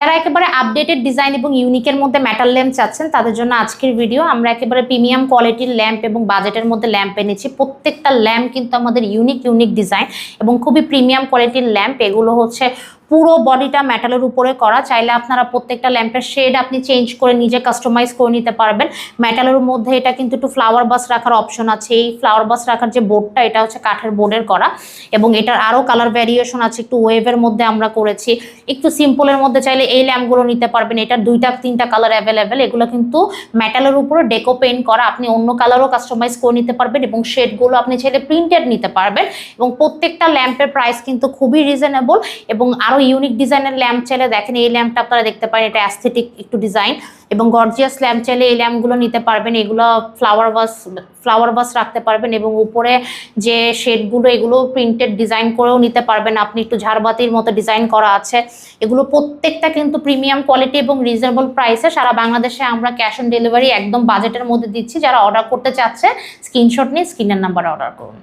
যারা একেবারে updated design এবং ইউনিকের মধ্যে মেটাল ল্যাম্প চাচ্ছেন তাদের জন্য আজকের ভিডিও। আমরা একেবারে প্রিমিয়াম কোয়ালিটির ল্যাম্প এবং বাজেটের মধ্যে ল্যাম্প এনেছি। প্রত্যেকটা ল্যাম্প কিন্তু আমাদের ইউনিক ডিজাইন এবং খুবই প্রিমিয়াম কোয়ালিটির ল্যাম্প। এগুলো হচ্ছে পুরো বডিটা মেটালের উপরে করা। চাইলে আপনারা প্রত্যেকটা ল্যাম্পের শেড আপনি চেঞ্জ করে নিজে কাস্টমাইজ করে নিতে পারবেন। মেটালের মধ্যে এটা কিন্তু একটু ফ্লাওয়ার বাস রাখার অপশন আছে। এই ফ্লাওয়ার বাস রাখার যে বোর্ডটা এটা হচ্ছে কাঠের বোর্ডের করা এবং এটার আরও কালার ভ্যারিয়েশন আছে। একটু ওয়েভের মধ্যে আমরা করেছি, একটু সিম্পলের মধ্যে চাইলে এই ল্যাম্পগুলো নিতে পারবেন। এটার 2-3টা কালার অ্যাভেলেবেল। এগুলো কিন্তু মেটালের উপরে ডেকো পেইন্ট করা, আপনি অন্য কালারও কাস্টমাইজ করে নিতে পারবেন এবং শেডগুলো আপনি চাইলে প্রিন্টেড নিতে পারবেন। এবং প্রত্যেকটা ল্যাম্পের প্রাইস কিন্তু খুবই রিজনেবল এবং আরও ইউনিক ডিজাইনের ল্যাম্প চাইলে দেখেন এই ল্যাম্পটা আপনারা দেখতে পারেন, এটা অ্যাস্থেটিক একটু ডিজাইন এবং গর্জিয়াস ল্যাম্প চাইলে এই ল্যাম্পগুলো নিতে পারবেন। এগুলো ফ্লাওয়ার বাস রাখতে পারবেন এবং উপরে যে শেডগুলো এগুলো প্রিন্টেড ডিজাইন করেও নিতে পারবেন। আপনি একটু ঝাড়বাতির মতো ডিজাইন করা আছে। এগুলো প্রত্যেকটা কিন্তু প্রিমিয়াম কোয়ালিটি এবং রিজনেবল প্রাইসে। সারা বাংলাদেশে আমরা ক্যাশ অন ডেলিভারি একদম বাজেটের মধ্যে দিচ্ছি। যারা অর্ডার করতে চাচ্ছে স্ক্রিনশট নিয়ে স্ক্রিনের নাম্বারে অর্ডার করুন।